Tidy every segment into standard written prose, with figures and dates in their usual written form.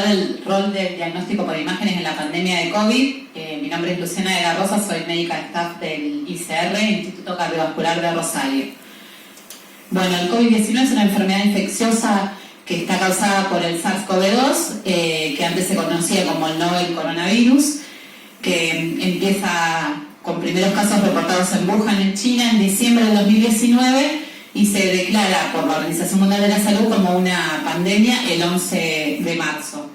el rol del diagnóstico por imágenes en la pandemia de COVID. Mi nombre es Luciana de la Rosa, soy médica de staff del ICR, Instituto Cardiovascular de Rosario. Bueno, el COVID-19 es una enfermedad infecciosa que está causada por el SARS-CoV-2, que antes se conocía como el novel coronavirus, que empieza con primeros casos reportados en Wuhan, en China, en diciembre de 2019, y se declara por la Organización Mundial de la Salud como una pandemia el 11 de marzo.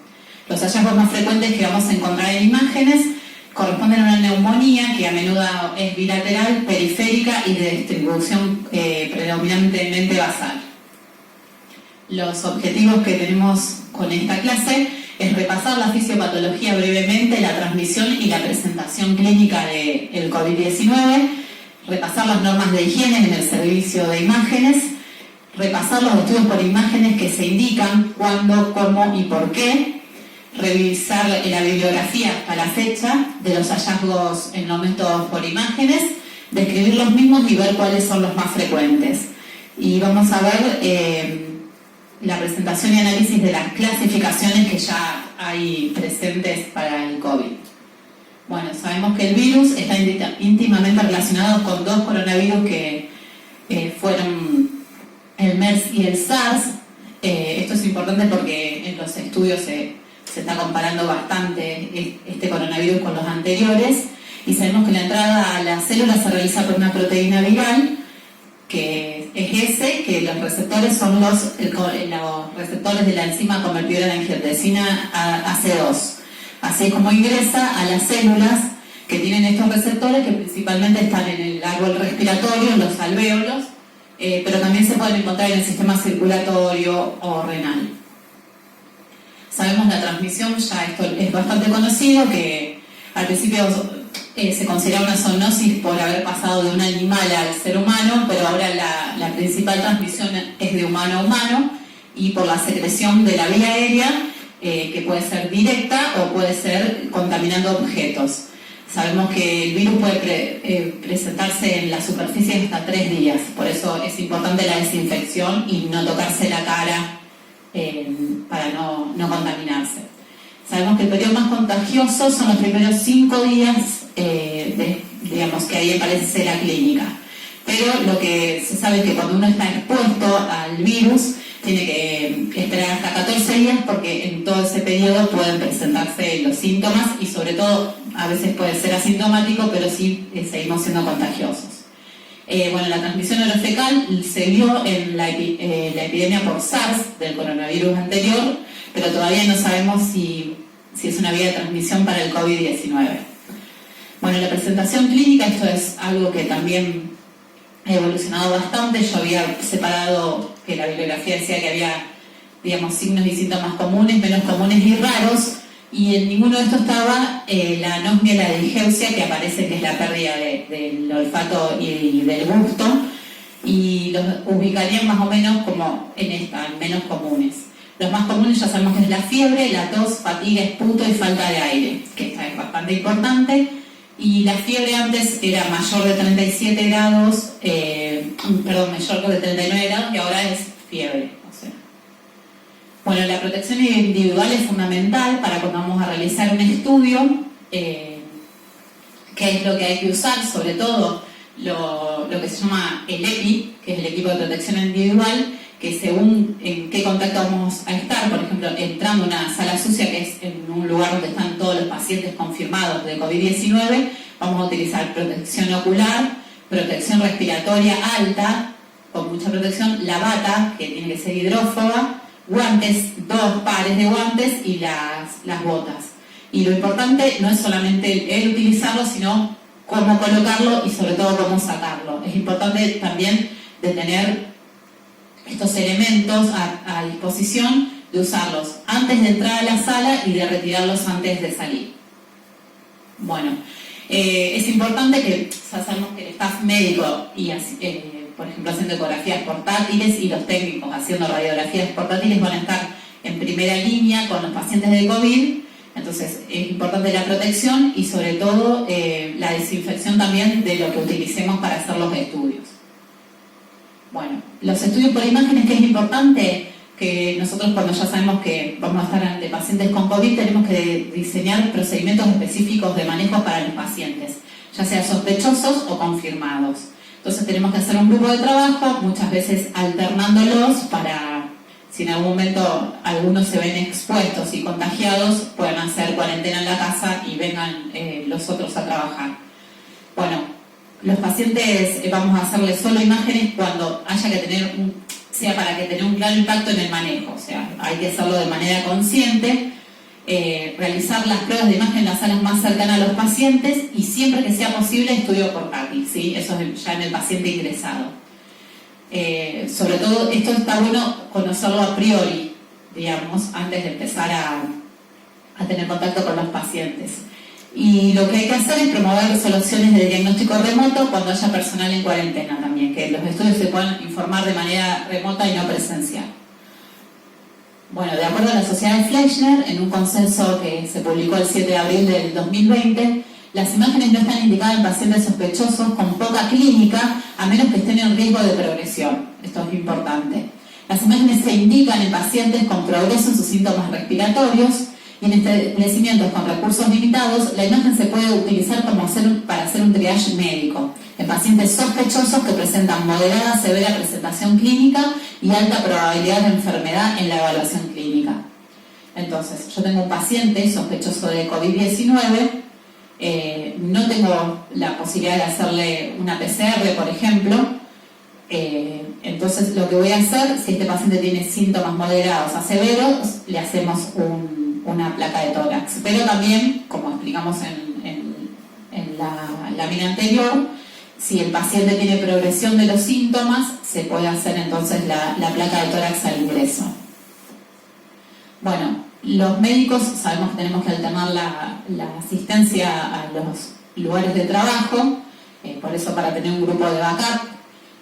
Los hallazgos más frecuentes que vamos a encontrar en imágenes corresponden a una neumonía que a menudo es bilateral, periférica y de distribución predominantemente basal. Los objetivos que tenemos con esta clase es repasar la fisiopatología brevemente, la transmisión y la presentación clínica del COVID-19, repasar las normas de higiene en el servicio de imágenes, repasar los estudios por imágenes que se indican, cuándo, cómo y por qué, revisar la bibliografía hasta la fecha de los hallazgos en los métodos por imágenes, describir los mismos y ver cuáles son los más frecuentes. Y vamos a ver la presentación y análisis de las clasificaciones que ya hay presentes para el COVID. Bueno, sabemos que el virus está íntimamente relacionado con dos coronavirus que fueron el MERS y el SARS. Esto es importante porque en los estudios se está comparando bastante este coronavirus con los anteriores, y sabemos que la entrada a las células se realiza por una proteína viral, que es ese, que los receptores son los receptores de la enzima convertidora de angiotensina AC2. Así como ingresa a las células que tienen estos receptores, que principalmente están en el árbol respiratorio, en los alvéolos, pero también se pueden encontrar en el sistema circulatorio o renal. Sabemos la transmisión, ya esto es bastante conocido, que al principio se considera una zoonosis por haber pasado de un animal al ser humano, pero ahora la principal transmisión es de humano a humano y por la secreción de la vía aérea, que puede ser directa o puede ser contaminando objetos. Sabemos que el virus puede presentarse en la superficie hasta 3 días, por eso es importante la desinfección y no tocarse la cara para no contaminarse. Sabemos que el periodo más contagioso son los primeros 5 días, digamos que ahí aparece la clínica. Pero lo que se sabe es que cuando uno está expuesto al virus, tiene que esperar hasta 14 días porque en todo ese periodo pueden presentarse los síntomas y sobre todo a veces puede ser asintomático, pero sí seguimos siendo contagiosos. Bueno, la transmisión orofecal se vio en la epidemia por SARS del coronavirus anterior, pero todavía no sabemos si es una vía de transmisión para el COVID-19. Bueno, la presentación clínica, esto es algo que también ha evolucionado bastante. Yo había separado que la bibliografía decía que había, digamos, signos y síntomas comunes, menos comunes y raros, y en ninguno de estos estaba la anosmia y la digeusia, que aparece que es la pérdida del olfato y del gusto, y los ubicarían más o menos como en esta, menos comunes. Los más comunes ya sabemos que es la fiebre, la tos, fatiga, esputo y falta de aire, que esta es bastante importante. Y la fiebre antes era mayor de 37 grados, mayor de 39 grados, y ahora es fiebre. Bueno, la protección individual es fundamental para cuando vamos a realizar un estudio, qué es lo que hay que usar, sobre todo lo que se llama el EPI, que es el equipo de protección individual, que según en qué contacto vamos a estar, por ejemplo, entrando a una sala sucia, que es en un lugar donde están todos los pacientes confirmados de COVID-19, vamos a utilizar protección ocular, protección respiratoria alta, con mucha protección, la bata, que tiene que ser hidrófoba, guantes, 2 pares de guantes y las botas. Y lo importante no es solamente el utilizarlo, sino cómo colocarlo y sobre todo cómo sacarlo. Es importante también de tener estos elementos a disposición, de usarlos antes de entrar a la sala y de retirarlos antes de salir. Bueno, es importante que sabemos que el staff médico y por ejemplo haciendo ecografías portátiles y los técnicos haciendo radiografías portátiles van a estar en primera línea con los pacientes de COVID. Entonces es importante la protección y sobre todo la desinfección también de lo que utilicemos para hacer los estudios. Bueno, los estudios por imágenes, que es importante, que nosotros cuando ya sabemos que vamos a estar ante pacientes con COVID tenemos que diseñar procedimientos específicos de manejo para los pacientes, ya sea sospechosos o confirmados. Entonces tenemos que hacer un grupo de trabajo, muchas veces alternándolos para, si en algún momento algunos se ven expuestos y contagiados, puedan hacer cuarentena en la casa y vengan los otros a trabajar. Bueno, los pacientes vamos a hacerles solo imágenes cuando haya que tener sea para que tenga un claro impacto en el manejo, o sea, hay que hacerlo de manera consciente, realizar las pruebas de imagen en las salas más cercanas a los pacientes y siempre que sea posible estudio portátil, ¿sí? Eso es ya en el paciente ingresado. Sobre todo, esto está bueno conocerlo a priori, digamos, antes de empezar a tener contacto con los pacientes. Y lo que hay que hacer es promover soluciones de diagnóstico remoto cuando haya personal en cuarentena también, que los estudios se puedan informar de manera remota y no presencial. Bueno, de acuerdo a la Sociedad de Fleischner, en un consenso que se publicó el 7 de abril del 2020, las imágenes no están indicadas en pacientes sospechosos con poca clínica, a menos que estén en riesgo de progresión. Esto es importante. Las imágenes se indican en pacientes con progreso en sus síntomas respiratorios, y en establecimientos con recursos limitados, la imagen se puede utilizar para hacer un triage médico en pacientes sospechosos que presentan moderada, severa presentación clínica y alta probabilidad de enfermedad en la evaluación clínica. Entonces, yo tengo un paciente sospechoso de COVID-19, no tengo la posibilidad de hacerle una PCR, por ejemplo, entonces lo que voy a hacer, si este paciente tiene síntomas moderados a severos, le hacemos una placa de tórax, pero también, como explicamos en la lámina anterior, si el paciente tiene progresión de los síntomas, se puede hacer entonces la placa de tórax al ingreso. Bueno, los médicos sabemos que tenemos que alternar la asistencia a los lugares de trabajo, por eso para tener un grupo de backup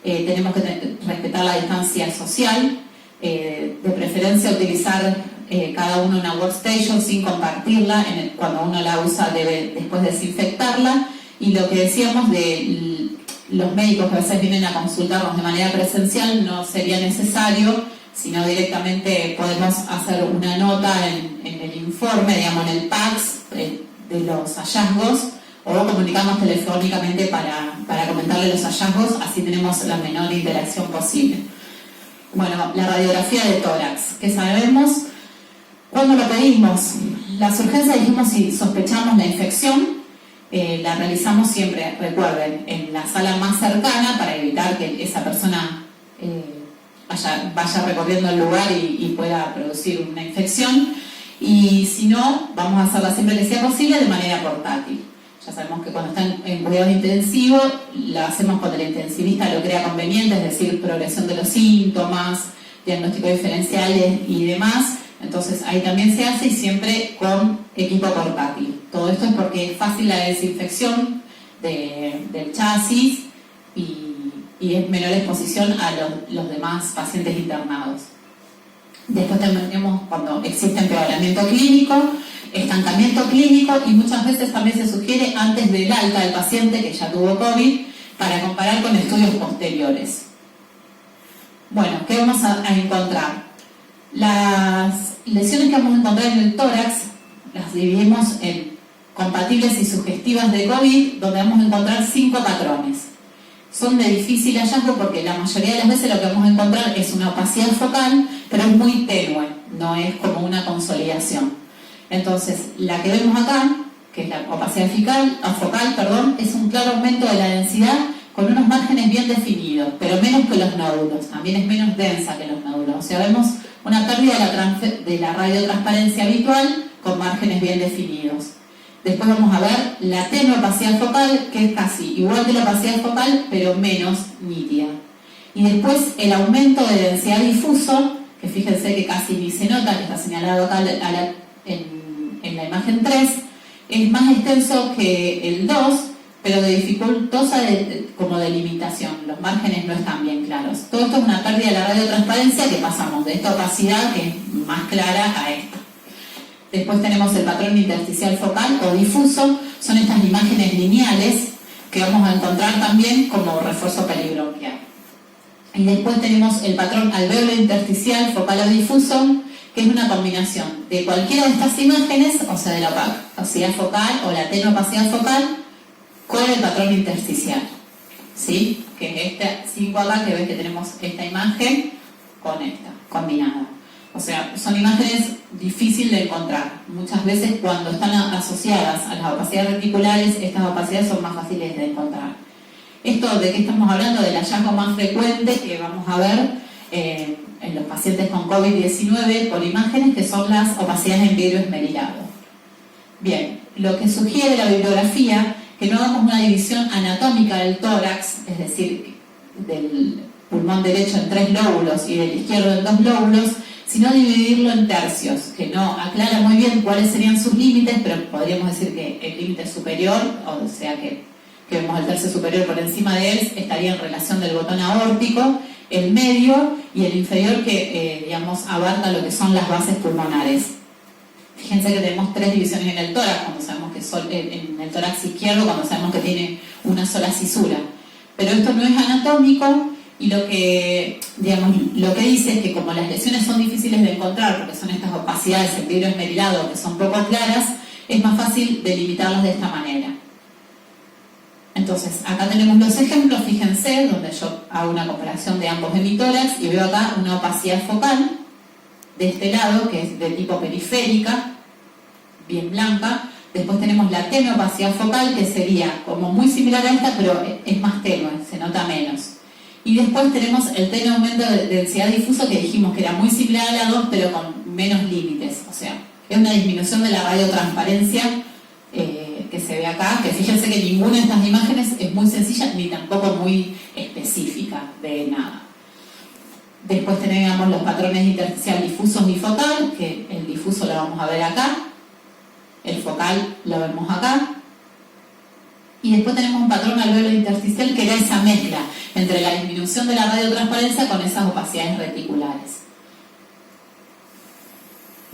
tenemos que respetar la distancia social, de preferencia utilizar cada uno una workstation sin compartirla, cuando uno la usa debe después desinfectarla, y lo que decíamos de los médicos que a veces vienen a consultarnos de manera presencial no sería necesario, sino directamente podemos hacer una nota en el informe, digamos en el PACS de los hallazgos, o comunicamos telefónicamente para comentarle los hallazgos, así tenemos la menor interacción posible. Bueno, la radiografía de tórax, ¿qué sabemos? ¿Cuándo lo pedimos? Las urgencias, dijimos, si sospechamos la infección, la realizamos siempre, recuerden, en la sala más cercana para evitar que esa persona vaya recorriendo el lugar y pueda producir una infección. Y si no, vamos a hacerla siempre que sea posible de manera portátil. Ya sabemos que cuando están en cuidados intensivos, la hacemos cuando el intensivista lo crea conveniente, es decir, progresión de los síntomas, diagnósticos diferenciales y demás. Entonces ahí también se hace, y siempre con equipo portátil. Todo esto es porque es fácil la desinfección del chasis y es menor exposición a los demás pacientes internados. Después tenemos cuando existe empeoramiento clínico, estancamiento clínico, y muchas veces también se sugiere antes del alta del paciente que ya tuvo COVID para comparar con estudios posteriores. Bueno, ¿qué vamos a encontrar? Las lesiones que vamos a encontrar en el tórax las dividimos en compatibles y sugestivas de COVID, donde vamos a encontrar 5 patrones. Son de difícil hallazgo porque la mayoría de las veces lo que vamos a encontrar es una opacidad focal, pero es muy tenue, no es como una consolidación. Entonces, la que vemos acá, que es la opacidad focal, es un claro aumento de la densidad con unos márgenes bien definidos, pero menos que los nódulos, también es menos densa que los nódulos. O sea, vemos una pérdida de la radiotransparencia habitual con márgenes bien definidos. Después vamos a ver la tenue opacidad focal, que es casi igual que la opacidad focal, pero menos nítida. Y después el aumento de densidad difuso, que fíjense que casi ni se nota, que está señalado acá en la imagen 3, es más extenso que el 2, pero de dificultosa como delimitación. Los márgenes no están bien claros. Todo esto es una pérdida de la radiotransparencia, que pasamos de esta opacidad, que es más clara, a esta. Después tenemos el patrón intersticial focal o difuso, son estas imágenes lineales que vamos a encontrar también como refuerzo peribronquial. Y después tenemos el patrón alvéolo intersticial focal o difuso, que es una combinación de cualquiera de estas imágenes, o sea, de la opacidad focal o la tenue opacidad focal, con el patrón intersticial, ¿sí? Que es este 5 acá, que ves que tenemos esta imagen con esta, combinada. O sea, son imágenes difíciles de encontrar. Muchas veces cuando están asociadas a las opacidades reticulares, estas opacidades son más fáciles de encontrar. Esto de que estamos hablando del hallazgo más frecuente que vamos a ver en los pacientes con COVID-19 por imágenes, que son las opacidades en vidrio esmerilado. Bien, lo que sugiere la bibliografía, que no hagamos una división anatómica del tórax, es decir, del pulmón derecho en 3 lóbulos y del izquierdo en 2 lóbulos, sino dividirlo en tercios, que no aclara muy bien cuáles serían sus límites, pero podríamos decir que el límite superior, o sea que vemos el tercio superior por encima de él, estaría en relación del botón aórtico, el medio y el inferior que, digamos, abarca lo que son las bases pulmonares. Fíjense que tenemos 3 divisiones en el tórax, cuando sabemos que en el tórax izquierdo, cuando sabemos que tiene una sola cisura. Pero esto no es anatómico, y lo que dice es que como las lesiones son difíciles de encontrar, porque son estas opacidades en vidrio esmerilado que son poco claras, es más fácil delimitarlas de esta manera. Entonces, acá tenemos los ejemplos, fíjense, donde yo hago una comparación de ambos hemitórax y veo acá una opacidad focal de este lado, que es de tipo periférica, bien blanca. Después tenemos la tenue opacidad focal, que sería como muy similar a esta, pero es más tenue, se nota menos. Y después tenemos el tenue aumento de densidad difuso, que dijimos que era muy similar a la 2, pero con menos límites. O sea, es una disminución de la radiotransparencia que se ve acá, que fíjense que ninguna de estas imágenes es muy sencilla, ni tampoco muy específica de nada. Después tenemos los patrones intersticial difusos y focal, que el difuso lo vamos a ver acá, el focal lo vemos acá. Y después tenemos un patrón alvéolo intersticial, que era esa mezcla entre la disminución de la radiotransparencia con esas opacidades reticulares.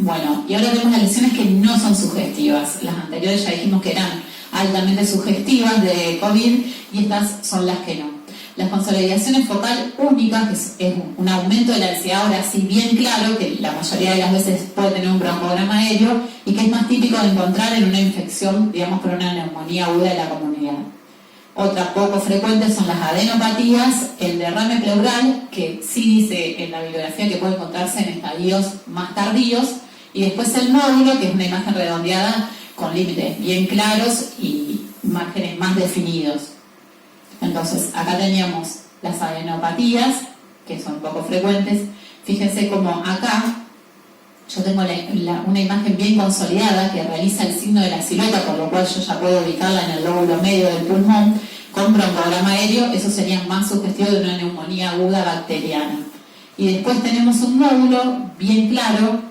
Bueno, y ahora vemos las lesiones que no son sugestivas. Las anteriores ya dijimos que eran altamente sugestivas de COVID, y estas son las que no. Las consolidaciones focal únicas, que es un aumento de la densidad, ahora sí bien claro, que la mayoría de las veces puede tener un broncograma aéreo y que es más típico de encontrar en una infección, digamos, por una neumonía aguda de la comunidad. Otra poco frecuente son las adenopatías, el derrame pleural, que sí dice en la bibliografía que puede encontrarse en estadios más tardíos, y después el nódulo, que es una imagen redondeada con límites bien claros y márgenes más definidos. Entonces, acá teníamos las adenopatías, que son poco frecuentes. Fíjense como acá yo tengo una imagen bien consolidada que realiza el signo de la silueta, por lo cual yo ya puedo ubicarla en el lóbulo medio del pulmón con broncograma aéreo. Eso sería más sugestivo de una neumonía aguda bacteriana. Y después tenemos un nódulo bien claro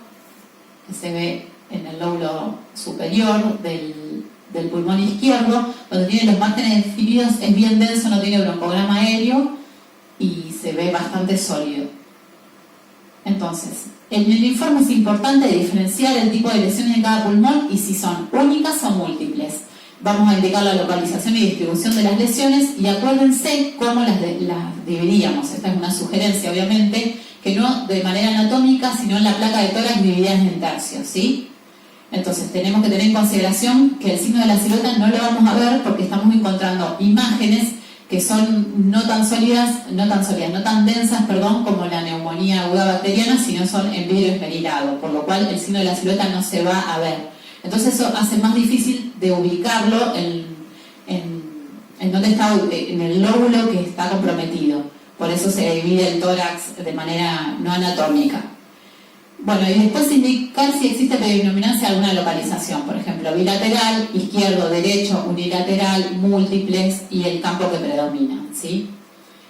que se ve en el lóbulo superior del pulmón izquierdo, donde tiene los márgenes definidos, es bien denso, no tiene broncograma aéreo y se ve bastante sólido. Entonces, en el informe es importante diferenciar el tipo de lesiones de cada pulmón y si son únicas o múltiples. Vamos a indicar la localización y distribución de las lesiones, y acuérdense cómo las dividiríamos. Esta es una sugerencia, obviamente, que no de manera anatómica, sino en la placa de tórax divididas en tercios, ¿sí? Entonces tenemos que tener en consideración que el signo de la silueta no lo vamos a ver porque estamos encontrando imágenes que son no tan densas, como la neumonía aguda bacteriana, sino son en vidrio esmerilado, por lo cual el signo de la silueta no se va a ver. Entonces eso hace más difícil de ubicarlo en donde está, en el lóbulo que está comprometido. Por eso se divide el tórax de manera no anatómica. Bueno, y después indicar si existe predominancia de alguna localización, por ejemplo, bilateral, izquierdo, derecho, unilateral, múltiples y el campo que predomina, ¿sí?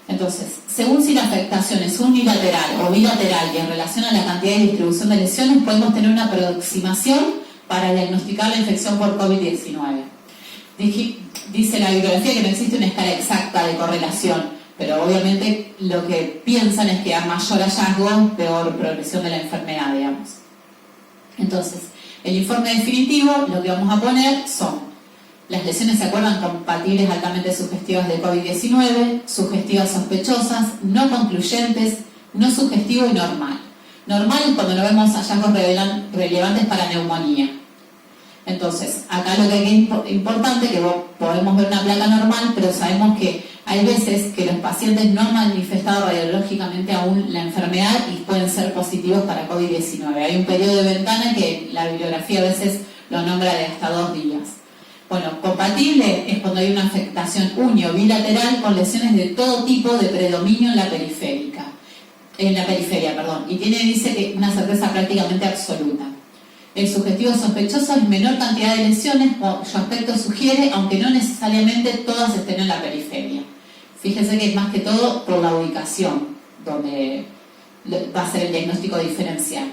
Entonces, según si la afectación es unilateral o bilateral y en relación a la cantidad y distribución de lesiones, podemos tener una aproximación para diagnosticar la infección por COVID-19. Dice la bibliografía que no existe una escala exacta de correlación, pero obviamente lo que piensan es que a mayor hallazgo, peor progresión de la enfermedad, digamos. Entonces, el informe definitivo, lo que vamos a poner son Las lesiones, ¿se acuerdan? Compatibles altamente sugestivas de COVID-19, sugestivas sospechosas, no concluyentes, no sugestivo y normal. Normal es cuando no vemos hallazgos relevantes para neumonía. Entonces, acá lo que es importante, que podemos ver una placa normal, pero sabemos que hay veces que los pacientes no han manifestado radiológicamente aún la enfermedad y pueden ser positivos para COVID-19. Hay un periodo de ventana que la bibliografía a veces lo nombra de hasta 2 días. Bueno, compatible es cuando hay una afectación uni o bilateral con lesiones de todo tipo de predominio en la periferia, y dice que una certeza prácticamente absoluta. El sugestivo sospechoso es menor cantidad de lesiones, cuyo aspecto sugiere, aunque no necesariamente todas estén en la periferia. Fíjense que es más que todo por la ubicación, donde va a ser el diagnóstico diferencial.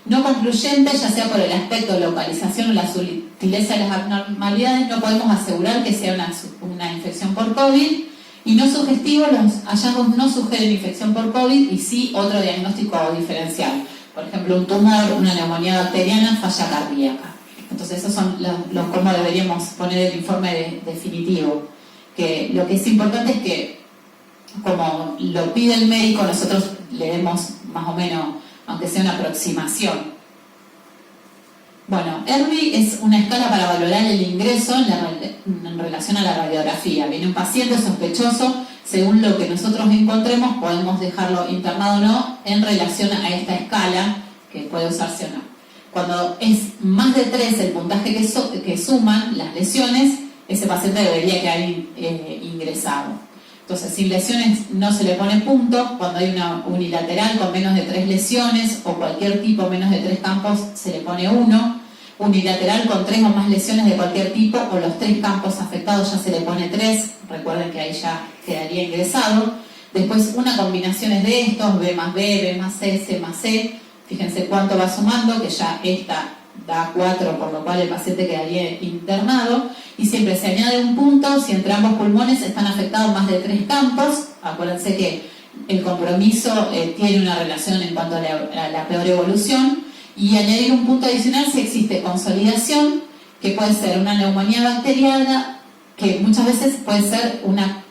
No concluyente, ya sea por el aspecto, localización o la sutileza de las abnormalidades, no podemos asegurar que sea una infección por COVID. Y no sugestivo, los hallazgos no sugieren infección por COVID y sí otro diagnóstico diferencial. Por ejemplo, un tumor, una neumonía bacteriana, falla cardíaca. Entonces, esos son los cómo deberíamos poner el informe definitivo. Que lo que es importante es que, como lo pide el médico, nosotros le demos más o menos, aunque sea una aproximación. Bueno, ERVI es una escala para valorar el ingreso en relación a la radiografía. Viene un paciente sospechoso, según lo que nosotros encontremos, podemos dejarlo internado o no en relación a esta escala, que puede usarse o no. Cuando es más de 3 el puntaje que suman las lesiones, ese paciente debería quedar ingresado. Entonces, sin lesiones no se le pone punto. Cuando hay una unilateral con menos de 3 lesiones o cualquier tipo menos de 3 campos, se le pone 1. Unilateral con 3 o más lesiones de cualquier tipo o los 3 campos afectados ya se le pone 3. Recuerden que ahí ya quedaría ingresado. Después, una combinación es de estos, B más B, B más C, C más C. Fíjense cuánto va sumando, que ya esta da 4, por lo cual el paciente quedaría internado. Y siempre se añade un punto si entre ambos pulmones están afectados más de 3 campos. Acuérdense que el compromiso tiene una relación en cuanto a la peor evolución. Y añadir un punto adicional si existe consolidación, que puede ser una neumonía bacteriana, que muchas veces puede ser una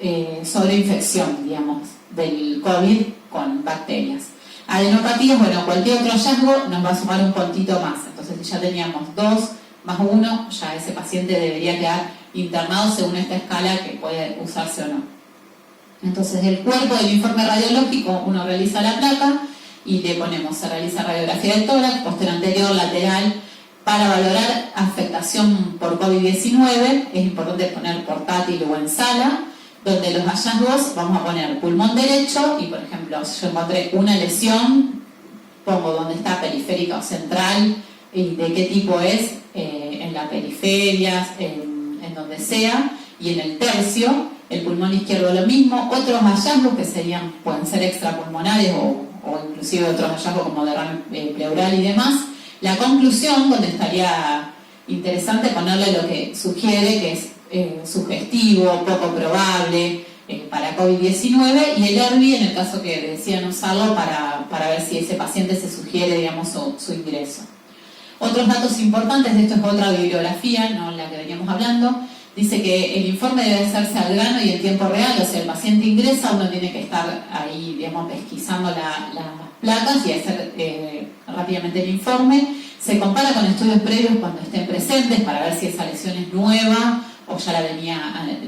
sobreinfección, digamos, del COVID con bacterias. Adenopatías, bueno, cualquier otro hallazgo nos va a sumar un puntito más. Entonces, si ya teníamos 2 más 1, ya ese paciente debería quedar internado según esta escala que puede usarse o no. Entonces, del cuerpo del informe radiológico, uno realiza la placa y le ponemos, se realiza radiografía del tórax, posterior anterior, lateral, para valorar afectación por COVID-19. Es importante poner portátil o en sala, donde los hallazgos vamos a poner pulmón derecho y, por ejemplo, si yo encontré una lesión, pongo dónde está, periférica o central, y de qué tipo es, en la periferia, en donde sea, y en el tercio. El pulmón izquierdo lo mismo. Otros hallazgos que pueden ser extrapulmonares o inclusive otros hallazgos como derrame pleural y demás. La conclusión, donde estaría interesante ponerle lo que sugiere, que es sugestivo, poco probable para COVID-19, y el ERVI en el caso que decían usarlo para ver si ese paciente se sugiere, digamos, su ingreso. Otros datos importantes, de esto es otra bibliografía, no la que veníamos hablando. Dice que el informe debe hacerse al grano y en tiempo real, o sea, el paciente ingresa, uno tiene que estar ahí, digamos, pesquisando las placas y hacer rápidamente el informe. Se compara con estudios previos cuando estén presentes para ver si esa lesión es nueva o ya la venía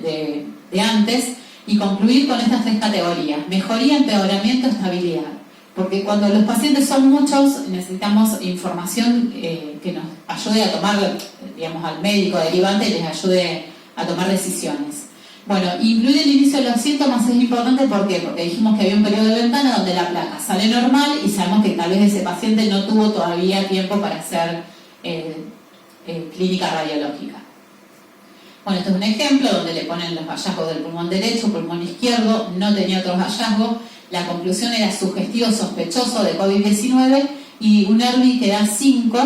de antes, y concluir con estas 3 categorías: mejoría, empeoramiento, estabilidad. Porque cuando los pacientes son muchos, necesitamos información que nos ayude a tomar, digamos, al médico derivante les ayude a tomar decisiones. Bueno, incluir el inicio de los síntomas es importante. ¿Por qué? Porque dijimos que había un periodo de ventana donde la placa sale normal y sabemos que tal vez ese paciente no tuvo todavía tiempo para hacer clínica radiológica. Bueno, esto es un ejemplo donde le ponen los hallazgos del pulmón derecho, pulmón izquierdo, no tenía otros hallazgos. La conclusión era sugestivo sospechoso de COVID-19 y un ERVI que da 5,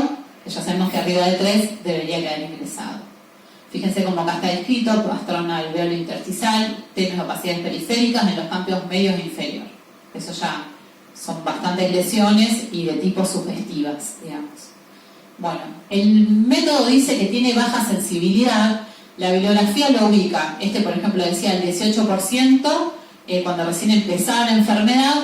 que ya sabemos que arriba de 3 debería quedar ingresado. Fíjense cómo acá está descrito: pastrona alveolo intersticial, temas de opacidades periféricas en los campos medios e inferior. Eso ya son bastantes lesiones y de tipo sugestivas, digamos. Bueno, el método dice que tiene baja sensibilidad, La bibliografía lo ubica, por ejemplo decía el 18% cuando recién empezaba la enfermedad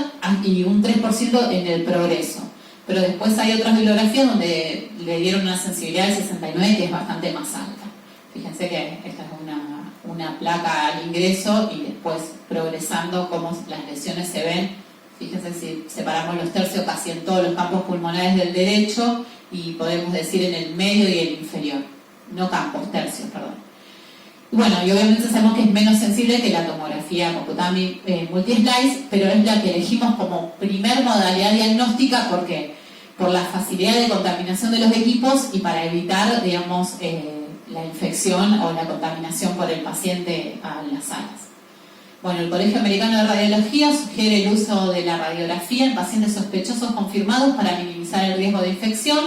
y un 3% en el progreso. Pero después hay otras bibliografías donde le dieron una sensibilidad del 69 que es bastante más alta. Fíjense que esta es una placa al ingreso y después progresando cómo las lesiones se ven. Fíjense si separamos los tercios casi en todos los campos pulmonares del derecho y podemos decir en el medio y el inferior. No campos, tercios, perdón. Bueno, y obviamente sabemos que es menos sensible que la tomografía computada multi-slice, pero es la que elegimos como primer modalidad diagnóstica porque por la facilidad de contaminación de los equipos y para evitar, digamos, la infección o la contaminación por el paciente a las salas. Bueno, el Colegio Americano de Radiología sugiere el uso de la radiografía en pacientes sospechosos confirmados para minimizar el riesgo de infección.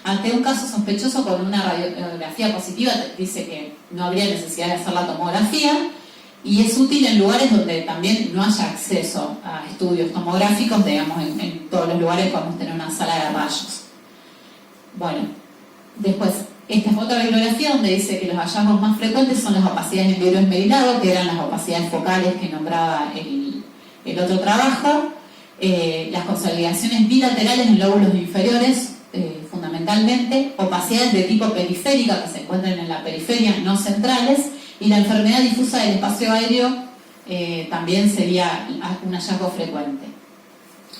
Ante un caso sospechoso con una radiografía positiva, dice que no habría necesidad de hacer la tomografía y es útil en lugares donde también no haya acceso a estudios tomográficos, digamos, en todos los lugares podemos tener una sala de rayos. Bueno, después, esta es otra bibliografía donde dice que los hallazgos más frecuentes son las opacidades en vidrio esmerilado, que eran las opacidades focales que nombraba el otro trabajo, las consolidaciones bilaterales en lóbulos inferiores, fundamentalmente, opacidades de tipo periférica que se encuentran en la periferia, no centrales, y la enfermedad difusa del espacio aéreo también sería un hallazgo frecuente.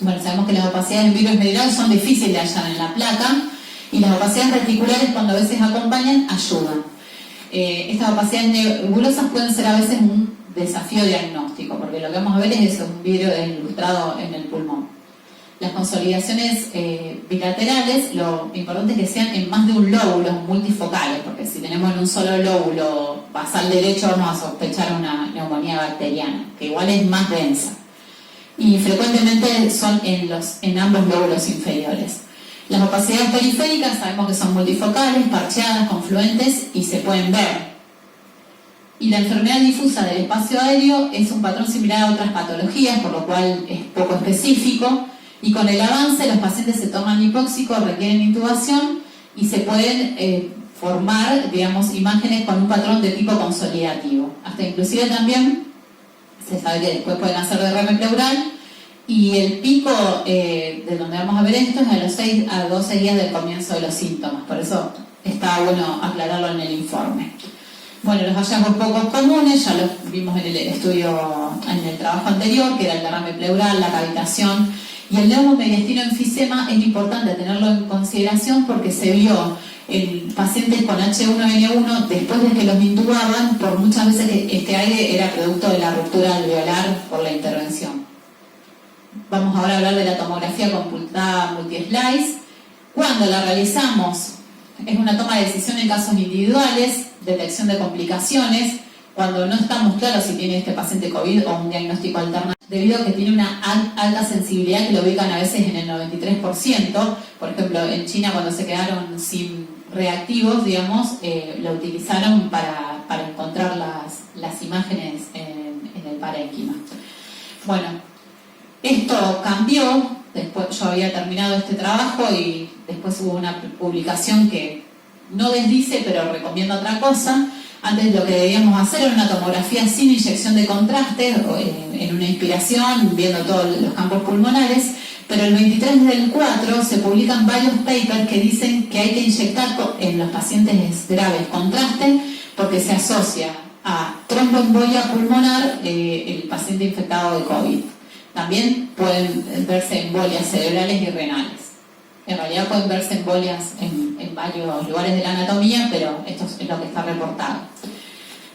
Bueno, sabemos que las opacidades en vidrio esmerilado son difíciles de hallar en la placa, y las opacidades reticulares cuando a veces acompañan, ayudan. Estas opacidades nebulosas pueden ser a veces un desafío diagnóstico, porque lo que vamos a ver es eso, un vidrio ilustrado en el pulmón. Las consolidaciones bilaterales, lo importante es que sean en más de un lóbulo, multifocales, porque si tenemos en un solo lóbulo basal derecho vamos a sospechar una neumonía bacteriana, que igual es más densa. Y frecuentemente son en ambos lóbulos inferiores. Las opacidades periféricas sabemos que son multifocales, parcheadas, confluentes y se pueden ver. Y la enfermedad difusa del espacio aéreo es un patrón similar a otras patologías, por lo cual es poco específico. Y con el avance los pacientes se toman hipóxicos, requieren intubación y se pueden formar, digamos, imágenes con un patrón de tipo consolidativo. Hasta inclusive también se sabe que después pueden hacer derrame pleural. Y el pico de donde vamos a ver esto es a los 6 a 12 días del comienzo de los síntomas, por eso está bueno aclararlo en el informe. Bueno, los hallazgos poco comunes, ya los vimos en el estudio, en el trabajo anterior, que era el derrame pleural, la cavitación, y el neumomediastino enfisema es importante tenerlo en consideración porque se vio en pacientes con H1N1 después de que los intubaban, por muchas veces que este aire era producto de la ruptura alveolar por la intervención. Vamos ahora a hablar de la tomografía computada multi-slice. Cuando la realizamos, es una toma de decisión en casos individuales, detección de complicaciones, cuando no estamos claros si tiene este paciente COVID o un diagnóstico alternativo, debido a que tiene una alta sensibilidad que lo ubican a veces en el 93%. Por ejemplo, en China cuando se quedaron sin reactivos, digamos, lo utilizaron para encontrar las imágenes en el parénquima. Bueno, esto cambió, después yo había terminado este trabajo y después hubo una publicación que no desdice, pero recomienda otra cosa. Antes lo que debíamos hacer era una tomografía sin inyección de contraste, en una inspiración, viendo todos los campos pulmonares, pero el 23 del 4 se publican varios papers que dicen que hay que inyectar en los pacientes graves contraste porque se asocia a tromboembolia pulmonar el paciente infectado de COVID. También pueden verse embolias cerebrales y renales. En realidad pueden verse embolias en varios lugares de la anatomía, pero esto es lo que está reportado.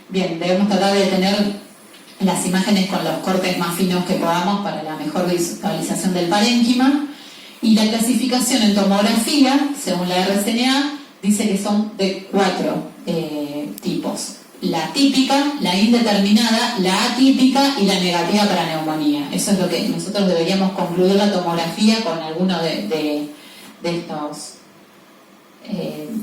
Bien, debemos tratar de tener las imágenes con los cortes más finos que podamos para la mejor visualización del parénquima. Y la clasificación en tomografía, según la RCNA, dice que son de 4 tipos. La típica, la indeterminada, la atípica y la negativa para neumonía. Eso es lo que nosotros deberíamos concluir la tomografía con alguno de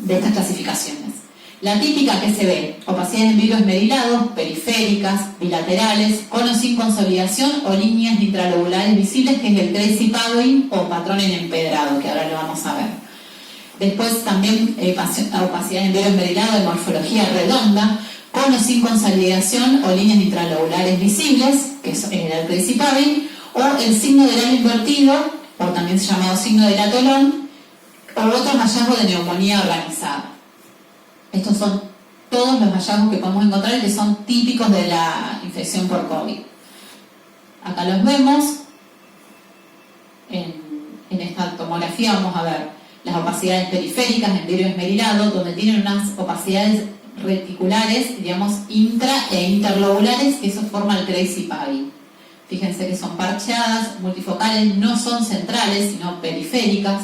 estas clasificaciones. La típica, que se ve: opacidades en vidrio esmerilados, periféricas, bilaterales, con o sin consolidación o líneas intralobulares visibles, que es el Tracy Pavin o patrón en empedrado, que ahora lo vamos a ver. Después también opacidades en vidrio esmerilado de morfología redonda, con cono sin consolidación o líneas intralobulares visibles, que era el crazy paving, o el signo del halo invertido, o también llamado signo del atolón, o otros hallazgos de neumonía organizada. Estos son todos los hallazgos que podemos encontrar y que son típicos de la infección por COVID. Acá los vemos. En esta tomografía vamos a ver las opacidades periféricas en vidrio esmerilado, donde tienen unas opacidades reticulares, digamos, intra e interlobulares, que eso forma el crazy paving. Fíjense que son parcheadas, multifocales, no son centrales, sino periféricas,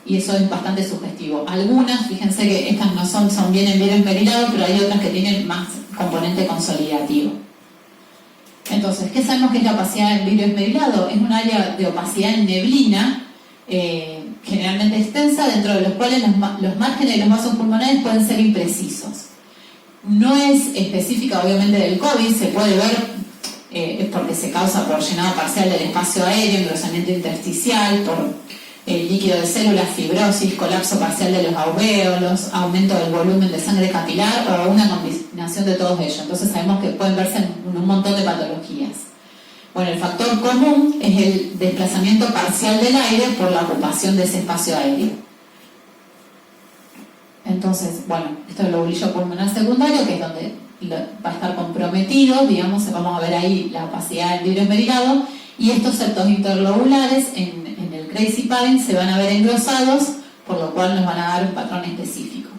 y eso es bastante sugestivo. Algunas, fíjense que estas no son bien en vidrio esmerilado, pero hay otras que tienen más componente consolidativo. Entonces, ¿qué sabemos que es la opacidad en vidrio esmerilado? Es un área de opacidad en neblina, generalmente extensa, dentro de los cuales los márgenes de los vasos pulmonares pueden ser imprecisos. No es específica, obviamente, del COVID, se puede ver, es porque se causa por llenado parcial del espacio aéreo, engrosamiento intersticial, por líquido de células, fibrosis, colapso parcial de los alvéolos, aumento del volumen de sangre capilar o una combinación de todos ellos. Entonces sabemos que pueden verse en un montón de patologías. Bueno, el factor común es el desplazamiento parcial del aire por la ocupación de ese espacio aéreo. Entonces, bueno, esto es el lobulillo pulmonar secundario, que es donde va a estar comprometido, digamos, vamos a ver ahí la opacidad del vidrio esmerilado, y estos septos interlobulares en el crazy paving se van a ver engrosados, por lo cual nos van a dar un patrón específico.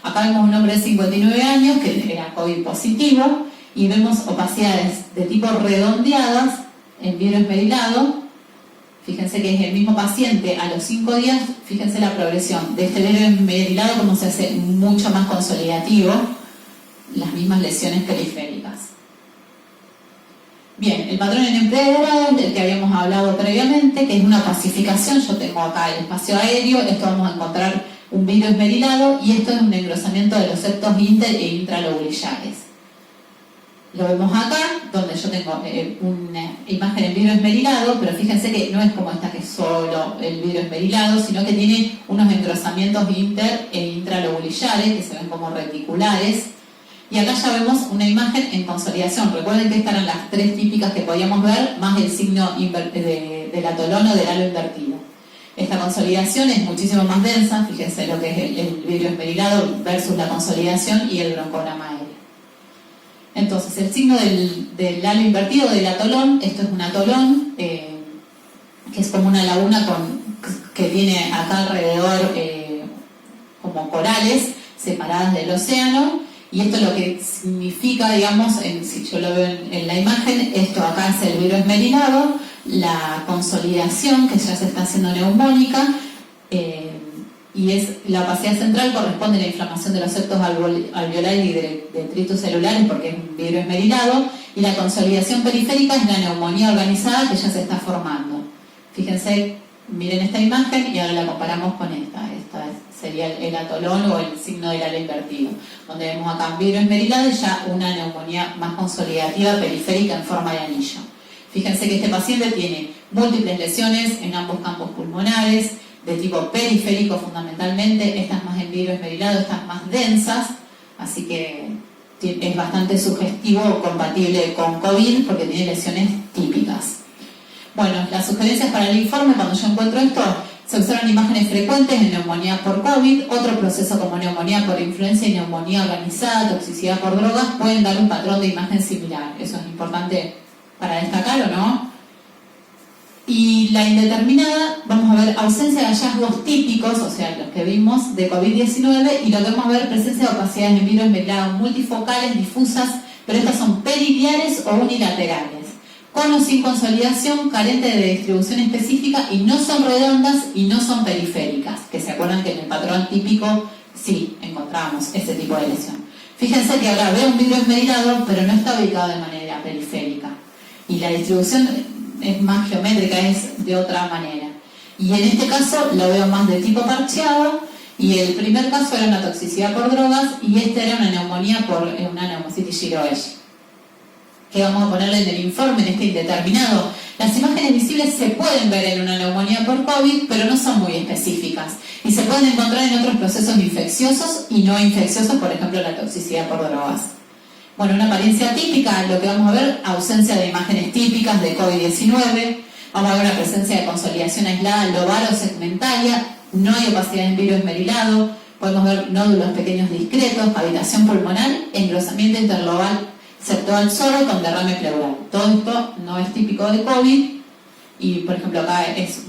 Acá vemos un hombre de 59 años que era COVID positivo, y vemos opacidades de tipo redondeadas en vidrio esmerilado. Fíjense que es el mismo paciente a los 5 días. Fíjense la progresión de este vidrio esmerilado, como se hace mucho más consolidativo, las mismas lesiones periféricas. Bien, el patrón en empedrado, del que habíamos hablado previamente, que es una pacificación. Yo tengo acá el espacio aéreo, esto vamos a encontrar un vidrio esmerilado, y esto es un engrosamiento de los septos inter e intralobulillares. Lo vemos acá, donde yo tengo una imagen en vidrio esmerilado, pero fíjense que no es como esta, que es solo el vidrio esmerilado, sino que tiene unos engrosamientos inter e intralobulillares, que se ven como reticulares. Y acá ya vemos una imagen en consolidación. Recuerden que estas eran las tres típicas que podíamos ver, más el signo del atolón o del halo invertido. Esta consolidación es muchísimo más densa, fíjense lo que es el vidrio esmerilado versus la consolidación y el broncograma aéreo. Entonces, el signo del halo invertido, del atolón, esto es un atolón, que es como una laguna que tiene acá alrededor como corales separadas del océano, y esto lo que significa, digamos, si yo lo veo en la imagen, esto acá es el vidrio esmerilado, la consolidación que ya se está haciendo neumónica, y es la opacidad central corresponde a la inflamación de los septos alveolares y de detritus celulares, porque es un vidrio esmerilado, y la consolidación periférica es la neumonía organizada que ya se está formando. Fíjense, miren esta imagen y ahora la comparamos con esta. Esta sería el atolón o el signo del halo invertido, donde vemos acá un vidrio esmerilado y ya una neumonía más consolidativa periférica en forma de anillo. Fíjense que este paciente tiene múltiples lesiones en ambos campos pulmonares, de tipo periférico fundamentalmente, estas más en vidrio esmerilado, estas más densas, así que es bastante sugestivo o compatible con COVID porque tiene lesiones típicas. Bueno, las sugerencias para el informe, cuando yo encuentro esto, se observan imágenes frecuentes de neumonía por COVID, otro proceso como neumonía por influenza y neumonía organizada, toxicidad por drogas, pueden dar un patrón de imagen similar. Eso es importante para destacar, ¿o no? Y la indeterminada, vamos a ver ausencia de hallazgos típicos, o sea, los que vimos de COVID-19, y lo que vamos a ver presencia de opacidades en vidrio esmerilado multifocales, difusas, pero estas son periliares o unilaterales, con o sin consolidación, carente de distribución específica, y no son redondas y no son periféricas, que se acuerdan que en el patrón típico sí encontramos ese tipo de lesión. Fíjense que ahora veo un vidrio esmerilado, pero no está ubicado de manera periférica, y la distribución es más geométrica, es de otra manera. Y en este caso lo veo más de tipo parcheado, y el primer caso era una toxicidad por drogas, y este era una neumonía por una neumocitis giroides. ¿Qué vamos a ponerle en el informe, en este indeterminado? Las imágenes visibles se pueden ver en una neumonía por COVID, pero no son muy específicas y se pueden encontrar en otros procesos infecciosos y no infecciosos, por ejemplo la toxicidad por drogas. Bueno, una apariencia típica, lo que vamos a ver, ausencia de imágenes típicas de COVID-19, vamos a ver una presencia de consolidación aislada lobar o segmentaria, no hay opacidad en virus esmerilado, podemos ver nódulos pequeños discretos, cavitación pulmonar, engrosamiento interlobal septal suave con derrame pleural. Todo esto no es típico de COVID y, por ejemplo, acá es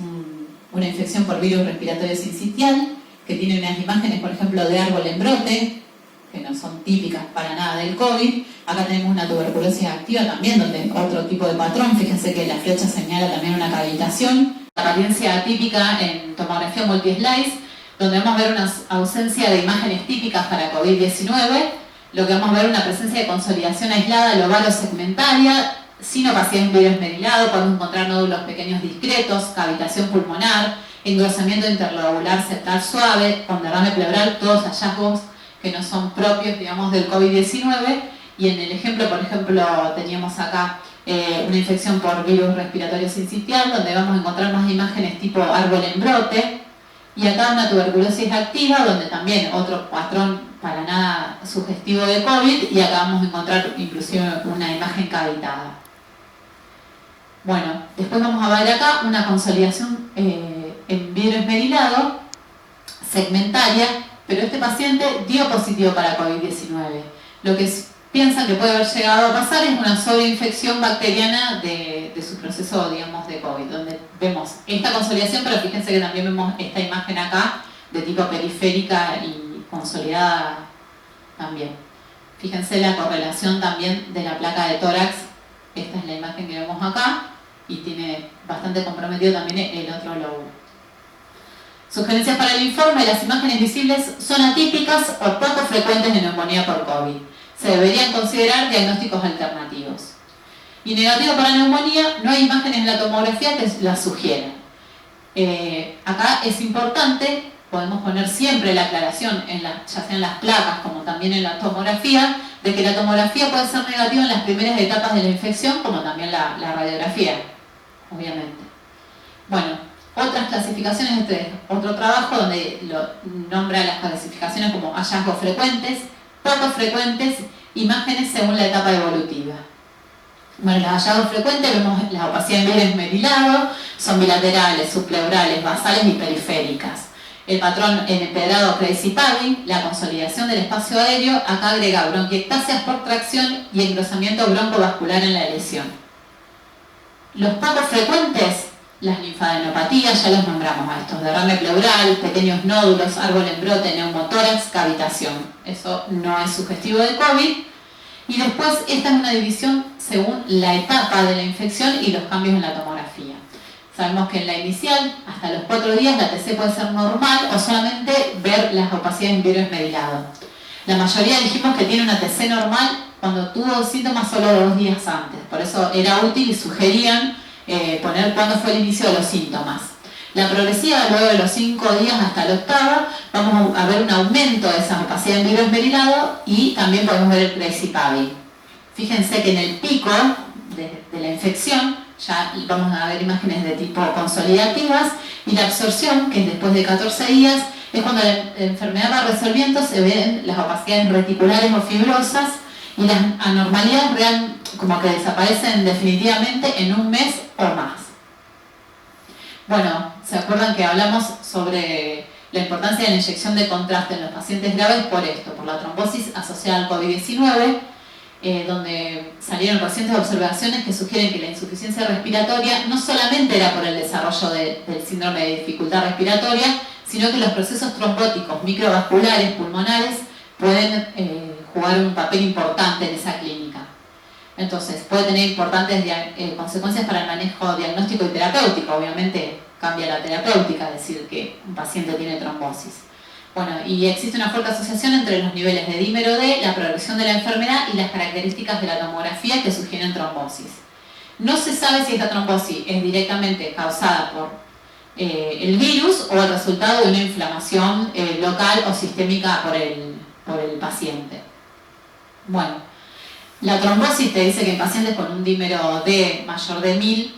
una infección por virus respiratorio sincitial que tiene unas imágenes, por ejemplo, de árbol en brote, que no son típicas para nada del COVID. Acá tenemos una tuberculosis activa también, donde otro tipo de patrón, fíjense que la flecha señala también una cavitación. La apariencia atípica en tomografía multislice, donde vamos a ver una ausencia de imágenes típicas para COVID-19, lo que vamos a ver una presencia de consolidación aislada lobar o segmentaria, sin opacidad en virus esmerilado, podemos encontrar nódulos pequeños discretos, cavitación pulmonar, engrosamiento interlobular septal suave, con derrame pleural, todos hallazgos que no son propios, digamos, del COVID-19. Y en el ejemplo, por ejemplo, teníamos acá una infección por virus respiratorio sincitial, donde vamos a encontrar más imágenes tipo árbol en brote, y acá una tuberculosis activa, donde también otro patrón para nada sugestivo de COVID, y acá vamos a encontrar inclusive una imagen cavitada. Bueno, después vamos a ver acá una consolidación en virus esmerilado, segmentaria, pero este paciente dio positivo para COVID-19. Lo que piensan que puede haber llegado a pasar es una sobreinfección bacteriana de su proceso, digamos, de COVID, donde vemos esta consolidación, pero fíjense que también vemos esta imagen acá de tipo periférica y consolidada también. Fíjense la correlación también de la placa de tórax, esta es la imagen que vemos acá, y tiene bastante comprometido también el otro lóbulo. Sugerencias para el informe: las imágenes visibles son atípicas o poco frecuentes en neumonía por COVID. Se deberían considerar diagnósticos alternativos. Y negativo para neumonía, no hay imágenes en la tomografía que las sugieran. Acá es importante, podemos poner siempre la aclaración, ya sea en las placas como también en la tomografía, de que la tomografía puede ser negativa en las primeras etapas de la infección, como también la radiografía, obviamente. Bueno, otras clasificaciones, este es otro trabajo donde nombra las clasificaciones como hallazgos frecuentes, poco frecuentes, imágenes según la etapa evolutiva. Bueno, los hallazgos frecuentes vemos la opacidad en virus esmerilado, son bilaterales, subpleurales, basales y periféricas. El patrón en empedrado crazy padding, la consolidación del espacio aéreo, acá agrega bronquiectasias por tracción y engrosamiento broncovascular en la lesión. Los poco frecuentes, las linfadenopatías, ya los nombramos a estos, derrame pleural, pequeños nódulos, árbol en brote, neumotórax, cavitación. Eso no es sugestivo de COVID. Y después esta es una división según la etapa de la infección y los cambios en la tomografía. Sabemos que en la inicial, hasta los 4 días, la TC puede ser normal o solamente ver las opacidades en virus esmerilado. La mayoría dijimos que tiene una TC normal cuando tuvo síntomas solo 2 días antes. Por eso era útil y sugerían poner cuándo fue el inicio de los síntomas. La progresiva, luego de los 5 días hasta el 8º, vamos a ver un aumento de esa opacidad en virus esmerilado y también podemos ver el crazy padding. Fíjense que en el pico de la infección ya vamos a ver imágenes de tipo consolidativas, y la absorción, que es después de 14 días, es cuando la enfermedad va resolviendo, se ven las opacidades reticulares o fibrosas y las anormalidades real, como que desaparecen definitivamente en 1 mes o más. Bueno, ¿se acuerdan que hablamos sobre la importancia de la inyección de contraste en los pacientes graves por esto, por la trombosis asociada al COVID-19, donde salieron recientes observaciones que sugieren que la insuficiencia respiratoria no solamente era por el desarrollo del síndrome de dificultad respiratoria, sino que los procesos trombóticos microvasculares pulmonares pueden jugar un papel importante en esa clínica. Entonces, puede tener importantes consecuencias para el manejo diagnóstico y terapéutico. Obviamente cambia la terapéutica, decir que un paciente tiene trombosis. Bueno, y existe una fuerte asociación entre los niveles de dímero D, la progresión de la enfermedad y las características de la tomografía que sugieren trombosis. No se sabe si esta trombosis es directamente causada por el virus o el resultado de una inflamación local o sistémica por el paciente. Bueno, la trombosis te dice que en pacientes con un dímero D mayor de 1000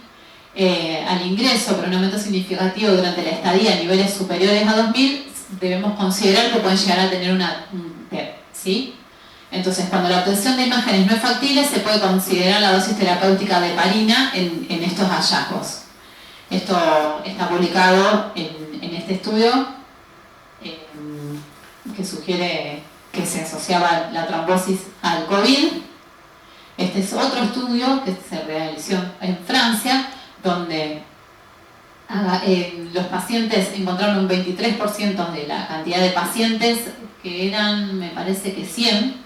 al ingreso por un aumento significativo durante la estadía a niveles superiores a 2000, debemos considerar que pueden llegar a tener un TEP, ¿sí? Entonces, cuando la obtención de imágenes no es factible, se puede considerar la dosis terapéutica de heparina en estos hallazgos. Esto está publicado en este estudio que sugiere que se asociaba la trombosis al COVID. Este es otro estudio que se realizó en Francia, donde los pacientes encontraron un 23% de la cantidad de pacientes, que eran, me parece que 100,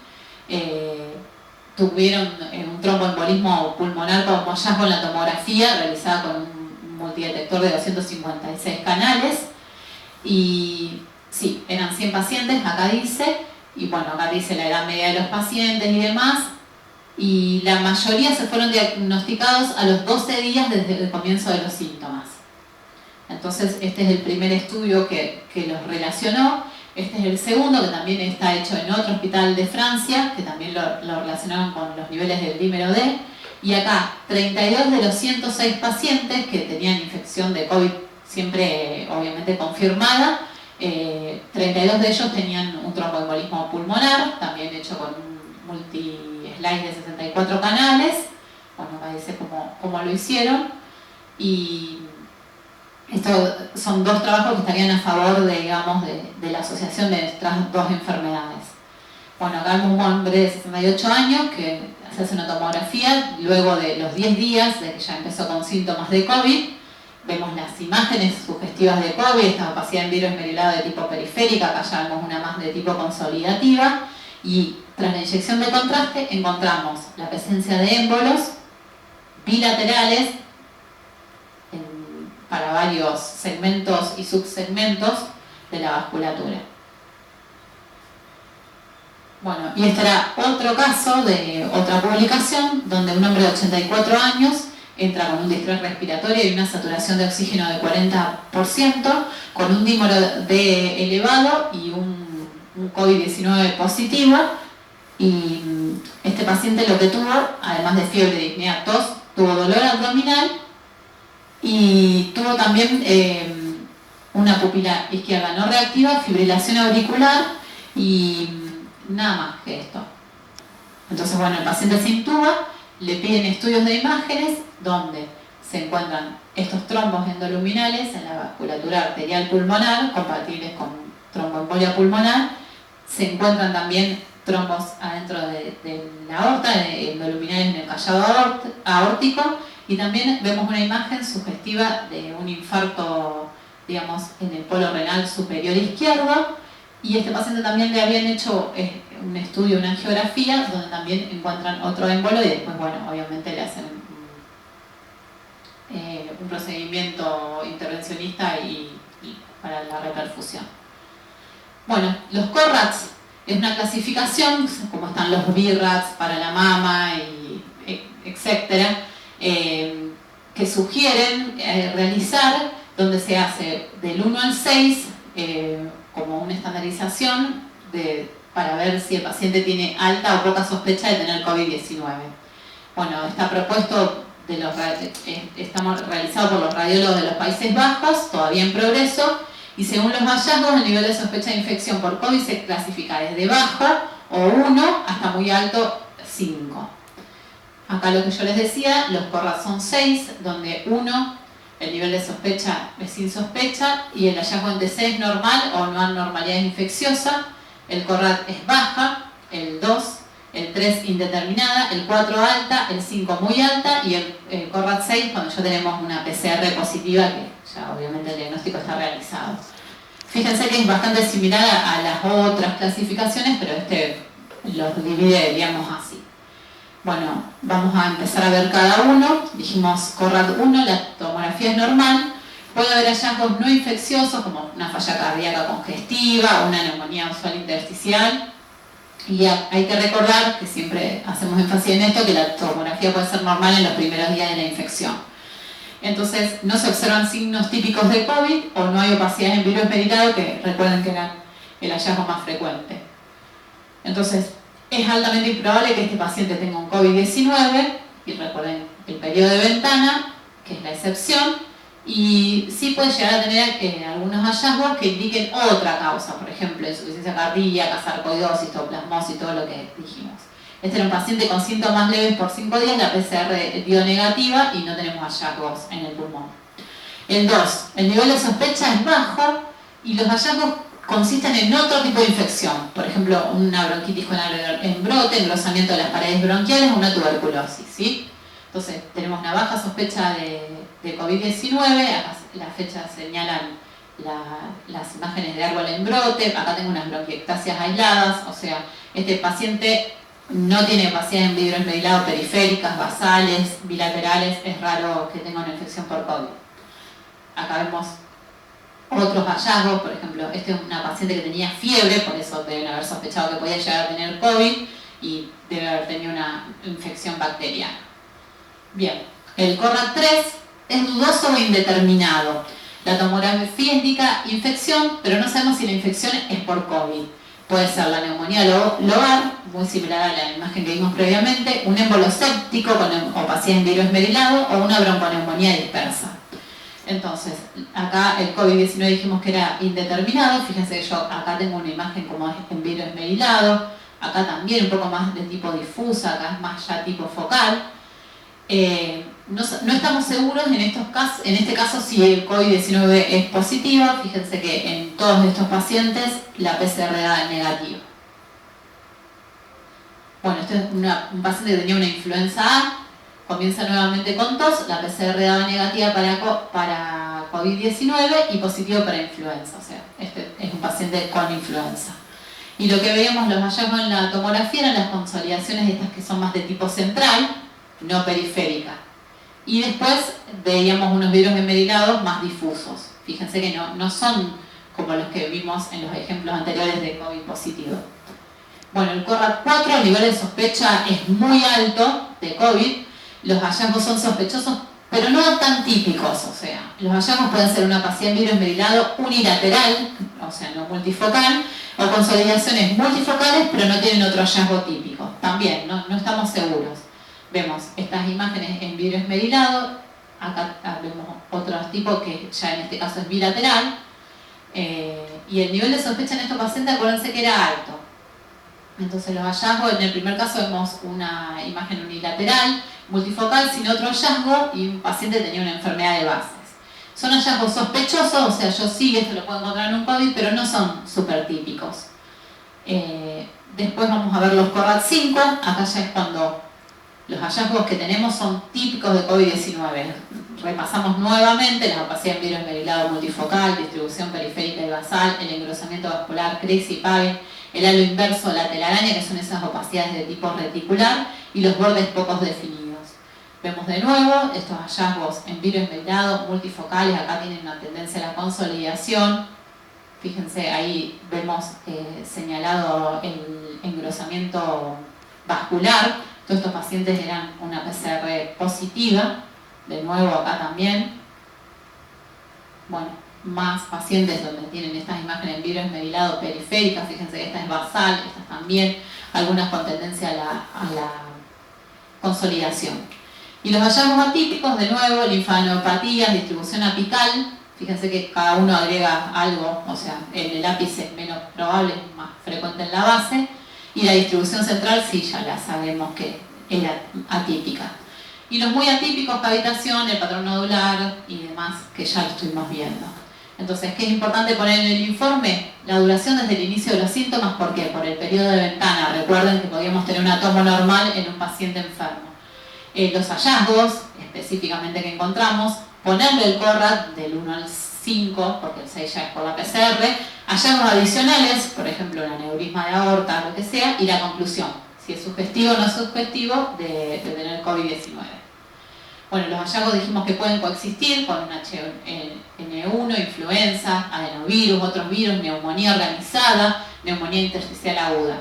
tuvieron un tromboembolismo pulmonar como hallazgo en la tomografía realizada con un multidetector de 256 canales. Y sí, eran 100 pacientes, acá dice, y bueno, acá dice la edad media de los pacientes y demás, y la mayoría se fueron diagnosticados a los 12 días desde el comienzo de los síntomas. Entonces, este es el primer estudio que los relacionó. Este es el segundo, que también está hecho en otro hospital de Francia, que también lo relacionaron con los niveles del dímero D. Y acá, 32 de los 106 pacientes que tenían infección de COVID, siempre obviamente confirmada, 32 de ellos tenían un tromboembolismo pulmonar, también hecho con un multi-slice de 64 canales. Bueno, acá dice cómo lo hicieron. Y estos son dos trabajos que estarían a favor de la asociación de estas dos enfermedades. Bueno, acá vemos un hombre de 68 años que se hace una tomografía luego de los 10 días de que ya empezó con síntomas de COVID. Vemos las imágenes sugestivas de COVID, esta opacidad en virus esmerilado de tipo periférica, acá ya vemos una más de tipo consolidativa, y tras la inyección de contraste encontramos la presencia de émbolos bilaterales para varios segmentos y subsegmentos de la vasculatura. Bueno, y este era otro caso de otra publicación donde un hombre de 84 años entra con un distrés respiratorio y una saturación de oxígeno de 40%, con un dímero D elevado y un COVID-19 positivo. Y este paciente lo que tuvo, además de fiebre, disnea, tos, tuvo dolor abdominal y tuvo también una pupila izquierda no reactiva, fibrilación auricular y nada más que esto. Entonces, bueno, el paciente se intuba, le piden estudios de imágenes donde se encuentran estos trombos endoluminales en la vasculatura arterial pulmonar, compatibles con tromboembolia pulmonar. Se encuentran también trombos adentro de la aorta, endoluminales en el callado aórtico, y también vemos una imagen sugestiva de un infarto, digamos, en el polo renal superior izquierdo. Y este paciente también le habían hecho un estudio, una angiografía, donde también encuentran otro émbolo y después, bueno, obviamente le hacen un procedimiento intervencionista y para la reperfusión. Bueno, los CORRATS es una clasificación, como están los BIRATS para la mama, y etcétera, que sugieren realizar, donde se hace del 1 al 6, como una estandarización para ver si el paciente tiene alta o poca sospecha de tener COVID-19. Bueno, está propuesto, estamos realizado por los radiólogos de los Países Bajos, todavía en progreso, y según los hallazgos, el nivel de sospecha de infección por COVID se clasifica desde bajo o 1 hasta muy alto 5. Acá lo que yo les decía, los CORRATS son 6, donde 1, el nivel de sospecha es sin sospecha, y el hallazgo en TC es normal o no anormalidad infecciosa. El CORRAT es baja, el 2, el 3 indeterminada, el 4 alta, el 5 muy alta, y el CORRAT 6 cuando ya tenemos una PCR positiva, que ya obviamente el diagnóstico está realizado. Fíjense que es bastante similar a las otras clasificaciones, pero los divide, digamos, así. Bueno, vamos a empezar a ver cada uno. Dijimos CORRAT 1, la tomografía es normal. Puede haber hallazgos no infecciosos, como una falla cardíaca congestiva, una neumonía usual intersticial. Y hay que recordar, que siempre hacemos énfasis en esto, que la tomografía puede ser normal en los primeros días de la infección. Entonces, no se observan signos típicos de COVID o no hay opacidad en virus esmerilado, que recuerden que era el hallazgo más frecuente. Entonces, es altamente improbable que este paciente tenga un COVID-19, y recuerden el periodo de ventana, que es la excepción, y sí puede llegar a tener algunos hallazgos que indiquen otra causa, por ejemplo, insuficiencia cardíaca, sarcoidosis, tooplasmosis, todo lo que dijimos. Este era un paciente con síntomas leves por 5 días, la PCR dio negativa y no tenemos hallazgos en el pulmón. El 2, el nivel de sospecha es bajo y los hallazgos consisten en otro tipo de infección, por ejemplo, una bronquitis con embrote, engrosamiento de las paredes bronquiales o una tuberculosis, ¿sí? Entonces, tenemos una baja sospecha de COVID-19, acá las fechas señalan las imágenes de árbol en brote, acá tengo unas bronquiectasias aisladas, o sea, este paciente no tiene capacidad en vidrio esmerilado periféricas, basales, bilaterales, es raro que tenga una infección por COVID. Acá vemos otros hallazgos, por ejemplo, este es una paciente que tenía fiebre, por eso deben haber sospechado que podía llegar a tener COVID y debe haber tenido una infección bacteriana. Bien, el CORRAT-3 es dudoso o indeterminado. La tomografía indica infección, pero no sabemos si la infección es por COVID. Puede ser la neumonía lobar, muy similar a la imagen que vimos previamente, un émbolo séptico con opacidad en virus esmerilado o una bronconeumonía dispersa. Entonces, acá el COVID-19 dijimos que era indeterminado. Fíjense que yo acá tengo una imagen como en virus esmerilado, acá también un poco más de tipo difusa, acá es más ya tipo focal. No estamos seguros en este caso si el COVID-19 es positivo. Fíjense que en todos estos pacientes la PCR da negativa. Bueno, este es un paciente que tenía una influenza A, comienza nuevamente con tos, la PCR daba negativa para COVID-19 y positivo para influenza, o sea, este es un paciente con influenza. Y lo que veíamos, los hallazgos en la tomografía eran las consolidaciones estas que son más de tipo central, no periférica. Y después veíamos unos virus esmerilados más difusos. Fíjense que no son como los que vimos en los ejemplos anteriores de COVID positivo. Bueno, el CORRAT-4, el nivel de sospecha es muy alto de COVID. Los hallazgos son sospechosos, pero no tan típicos. O sea, los hallazgos pueden ser una opacidad en virus esmerilado unilateral, o sea, no multifocal, o consolidaciones multifocales, pero no tienen otro hallazgo típico. También, no estamos seguros. Vemos estas imágenes en vidrio esmerilado, acá vemos otros tipos que ya en este caso es bilateral, y el nivel de sospecha en estos pacientes, acuérdense que era alto. Entonces los hallazgos, en el primer caso vemos una imagen unilateral, multifocal, sin otro hallazgo, y un paciente tenía una enfermedad de bases. Son hallazgos sospechosos, o sea, yo sí, esto lo puedo encontrar en un COVID, pero no son súper típicos. Después vamos a ver los CORRAT-5, acá ya es cuando los hallazgos que tenemos son típicos de COVID-19. Repasamos nuevamente la opacidad en virus esmerilado multifocal, distribución periférica y basal, el engrosamiento vascular, Criss y Pavin, el halo inverso, la telaraña, que son esas opacidades de tipo reticular, y los bordes pocos definidos. Vemos de nuevo estos hallazgos en virus esmerilado multifocales, acá tienen una tendencia a la consolidación. Fíjense, ahí vemos señalado el engrosamiento vascular. Todos estos pacientes eran una PCR positiva, de nuevo acá también. Bueno, más pacientes donde tienen estas imágenes en virus esmerilado periféricas, fíjense que esta es basal, estas también, algunas con tendencia a la consolidación. Y los hallazgos atípicos, de nuevo, linfadenopatía, distribución apical, fíjense que cada uno agrega algo, o sea, en el ápice es menos probable, es más frecuente en la base, y la distribución central sí ya la sabemos que era atípica. Y los muy atípicos, cavitación, el patrón nodular y demás, que ya lo estuvimos viendo. Entonces, ¿qué es importante poner en el informe? La duración desde el inicio de los síntomas, ¿por qué? Por el periodo de ventana. Recuerden que podíamos tener una tomo normal en un paciente enfermo. Los hallazgos, específicamente que encontramos, ponerle el CORRAT del 1 al 5, porque el 6 ya es por la PCR, hallazgos adicionales, por ejemplo, el aneurisma de aorta, lo que sea, y la conclusión, si es sugestivo o no sugestivo de tener COVID-19. Bueno, los hallazgos dijimos que pueden coexistir con un H1N1, influenza, adenovirus, otros virus, neumonía organizada, neumonía intersticial aguda.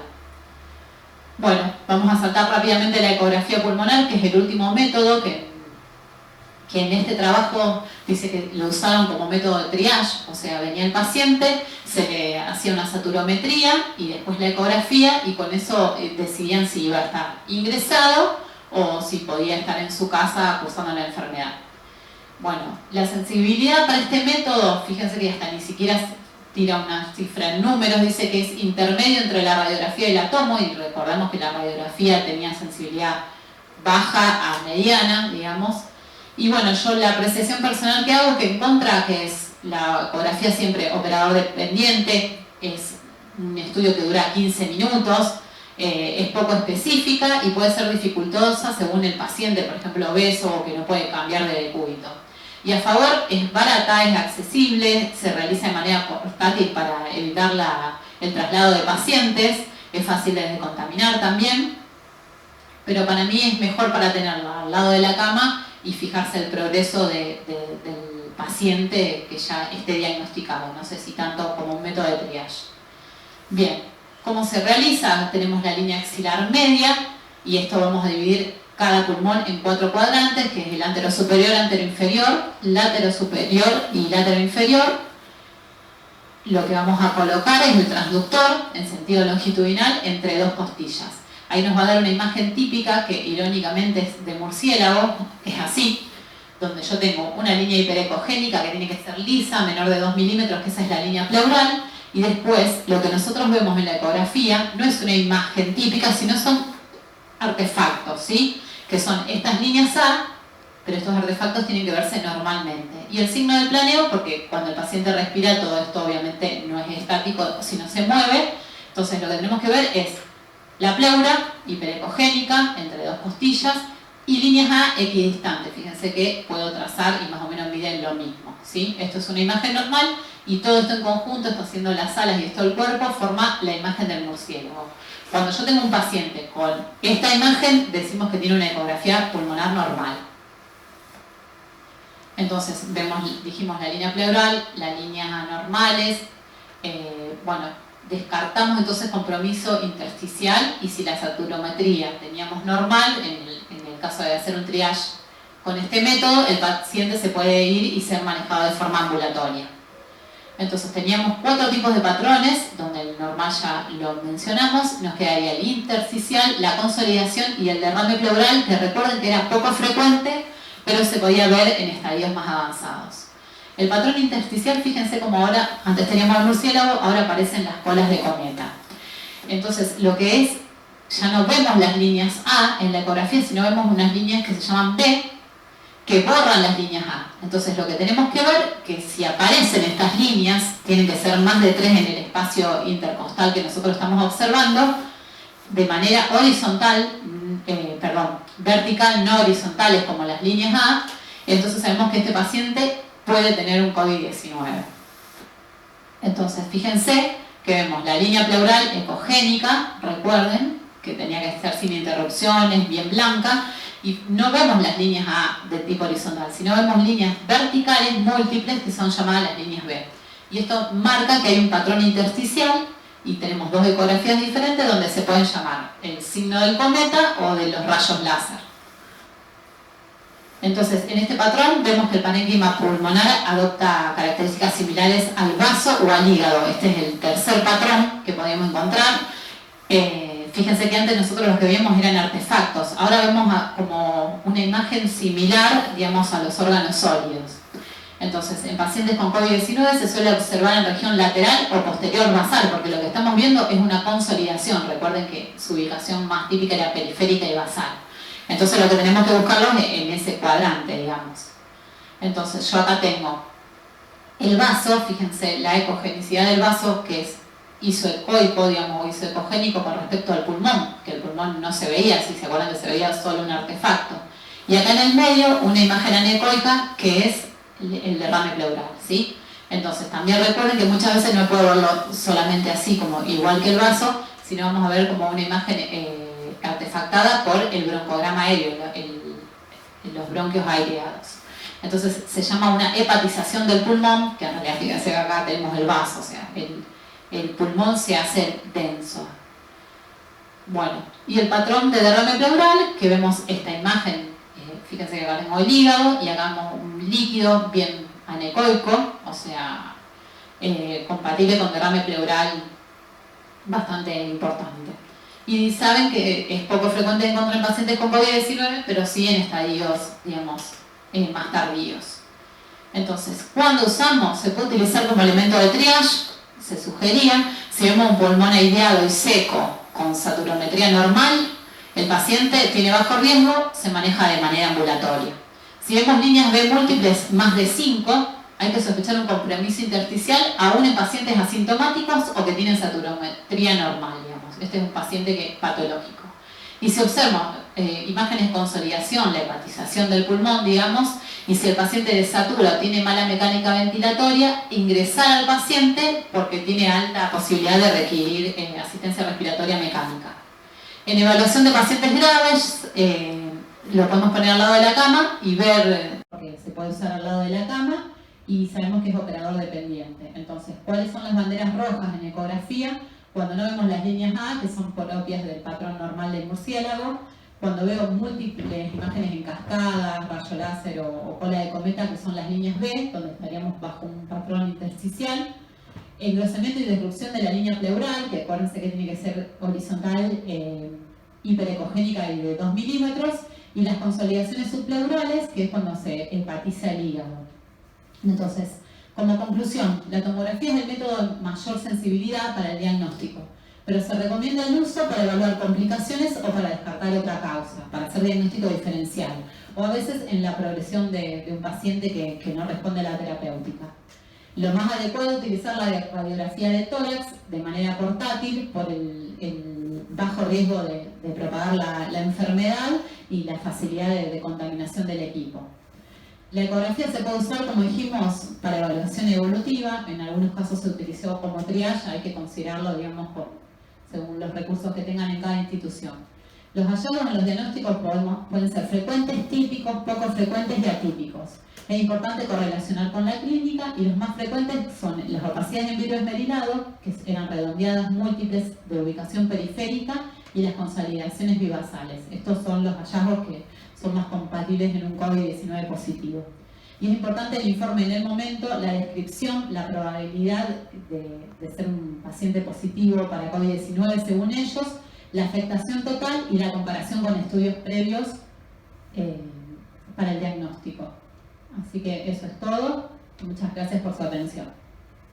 Bueno, vamos a saltar rápidamente la ecografía pulmonar, que es el último método que en este trabajo dice que lo usaron como método de triage, o sea, venía el paciente, se le hacía una saturometría y después la ecografía, y con eso decidían si iba a estar ingresado o si podía estar en su casa cursando la enfermedad. Bueno, la sensibilidad para este método, fíjense que hasta ni siquiera tira una cifra en números, dice que es intermedio entre la radiografía y la tomo, y recordemos que la radiografía tenía sensibilidad baja a mediana, digamos. Y bueno, yo la apreciación personal que hago, que en contra, que es la ecografía siempre operador dependiente, es un estudio que dura 15 minutos, es poco específica y puede ser dificultosa según el paciente, por ejemplo, obeso o que no puede cambiar de decúbito. Y a favor, es barata, es accesible, se realiza de manera portátil para evitar el traslado de pacientes, es fácil de descontaminar también, pero para mí es mejor para tenerla al lado de la cama y fijarse el progreso del paciente que ya esté diagnosticado, no sé si tanto como un método de triage. Bien, ¿cómo se realiza? Tenemos la línea axilar media y esto vamos a dividir cada pulmón en 4 cuadrantes, que es el antero superior, antero inferior, látero superior y látero inferior. Lo que vamos a colocar es el transductor en sentido longitudinal entre 2 costillas. Ahí nos va a dar una imagen típica que irónicamente es de murciélago, es así, donde yo tengo una línea hiperecogénica que tiene que ser lisa, menor de 2 milímetros, que esa es la línea pleural, y después lo que nosotros vemos en la ecografía no es una imagen típica, sino son artefactos, ¿sí? Que son estas líneas A, pero estos artefactos tienen que verse normalmente. Y el signo del planeo, porque cuando el paciente respira todo esto obviamente no es estático, sino se mueve, entonces lo que tenemos que ver es la pleura hiperecogénica entre 2 costillas y líneas A equidistantes. Fíjense que puedo trazar y más o menos miden lo mismo, ¿sí? Esto es una imagen normal y todo esto en conjunto, esto haciendo las alas y esto el cuerpo, forma la imagen del murciélago. Cuando yo tengo un paciente con esta imagen, decimos que tiene una ecografía pulmonar normal. Entonces, dijimos la línea pleural, las líneas anormales, bueno, descartamos entonces compromiso intersticial y si la saturometría teníamos normal, en el caso de hacer un triage con este método, el paciente se puede ir y ser manejado de forma ambulatoria. Entonces teníamos 4 tipos de patrones, donde el normal ya lo mencionamos, nos quedaría el intersticial, la consolidación y el derrame pleural, que recuerden que era poco frecuente, pero se podía ver en estadios más avanzados. El patrón intersticial, fíjense como ahora, antes teníamos el murciélago, ahora aparecen las colas de cometa. Entonces, lo que es, ya no vemos las líneas A en la ecografía, sino vemos unas líneas que se llaman B, que borran las líneas A. Entonces, lo que tenemos que ver, que si aparecen estas líneas, tienen que ser más de 3 en el espacio intercostal que nosotros estamos observando, de manera horizontal, vertical, no horizontales como las líneas A, entonces sabemos que este paciente puede tener un COVID-19. Entonces, fíjense que vemos la línea pleural ecogénica, recuerden que tenía que estar sin interrupciones, bien blanca, y no vemos las líneas A de tipo horizontal, sino vemos líneas verticales múltiples que son llamadas las líneas B. Y esto marca que hay un patrón intersticial y tenemos 2 ecografías diferentes donde se pueden llamar el signo del cometa o de los rayos láser. Entonces, en este patrón vemos que el parénquima pulmonar adopta características similares al vaso o al hígado. Este es el tercer patrón que podemos encontrar. Fíjense que antes nosotros lo que veíamos eran artefactos. Ahora vemos como una imagen similar, digamos, a los órganos sólidos. Entonces, en pacientes con COVID-19 se suele observar en región lateral o posterior basal, porque lo que estamos viendo es una consolidación. Recuerden que su ubicación más típica era periférica y basal. Entonces lo que tenemos que buscarlo es en ese cuadrante, digamos. Entonces yo acá tengo el vaso, fíjense la ecogenicidad del vaso, que es isoecoico, digamos, o isoecogénico con respecto al pulmón, que el pulmón no se veía, si se acuerdan que se veía solo un artefacto. Y acá en el medio una imagen anecoica que es el derrame pleural, ¿sí? Entonces también recuerden que muchas veces no puedo verlo solamente así, como igual que el vaso, sino vamos a ver como una imagen artefactada por el broncograma aéreo, los bronquios aireados. Entonces se llama una hepatización del pulmón, que en realidad fíjense que acá tenemos el vaso, o sea, el pulmón se hace denso. Bueno, y el patrón de derrame pleural, que vemos esta imagen, fíjense que acá tengo el hígado y acá vemos un líquido bien anecoico, o sea, compatible con derrame pleural bastante importante. Y saben que es poco frecuente encontrar en pacientes con COVID-19, pero sí en estadios, digamos, más tardíos. Entonces, cuando usamos, se puede utilizar como elemento de triage, se sugería, si vemos un pulmón aireado y seco con saturometría normal, el paciente tiene bajo riesgo, se maneja de manera ambulatoria. Si vemos líneas B múltiples más de 5, hay que sospechar un compromiso intersticial aún en pacientes asintomáticos o que tienen saturometría normal, digamos. Este es un paciente que es patológico. Y si observamos imágenes de consolidación, la hepatización del pulmón, digamos, y si el paciente desatura o tiene mala mecánica ventilatoria, ingresar al paciente porque tiene alta posibilidad de requerir asistencia respiratoria mecánica. En evaluación de pacientes graves, lo podemos poner al lado de la cama y ver, porque se puede usar al lado de la cama, y sabemos que es operador dependiente. Entonces, ¿cuáles son las banderas rojas en ecografía? Cuando no vemos las líneas A, que son propias del patrón normal del murciélago, cuando veo múltiples imágenes en cascada, rayo láser o cola de cometa, que son las líneas B, donde estaríamos bajo un patrón intersticial, engrosamiento y disrupción de la línea pleural, que acuérdense que tiene que ser horizontal, hiperecogénica y de 2 milímetros, y las consolidaciones subpleurales, que es cuando se hepatiza el hígado. Entonces, como conclusión, la tomografía es el método de mayor sensibilidad para el diagnóstico, pero se recomienda el uso para evaluar complicaciones o para descartar otra causa, para hacer diagnóstico diferencial, o a veces en la progresión de un paciente que no responde a la terapéutica. Lo más adecuado es utilizar la radiografía de tórax de manera portátil por el bajo riesgo de propagar la enfermedad y la facilidad de contaminación del equipo. La ecografía se puede usar, como dijimos, para evaluación evolutiva. En algunos casos se utilizó como triage, hay que considerarlo, digamos, según los recursos que tengan en cada institución. Los hallazgos en los diagnósticos pueden ser frecuentes, típicos, poco frecuentes y atípicos. Es importante correlacionar con la clínica y los más frecuentes son las opacidades en vidrio esmerilado, que eran redondeadas múltiples de ubicación periférica, y las consolidaciones bibasales. Estos son los hallazgos que son más compatibles en un COVID-19 positivo. Y es importante el informe en el momento, la descripción, la probabilidad de ser un paciente positivo para COVID-19 según ellos, la afectación total y la comparación con estudios previos para el diagnóstico. Así que eso es todo. Muchas gracias por su atención.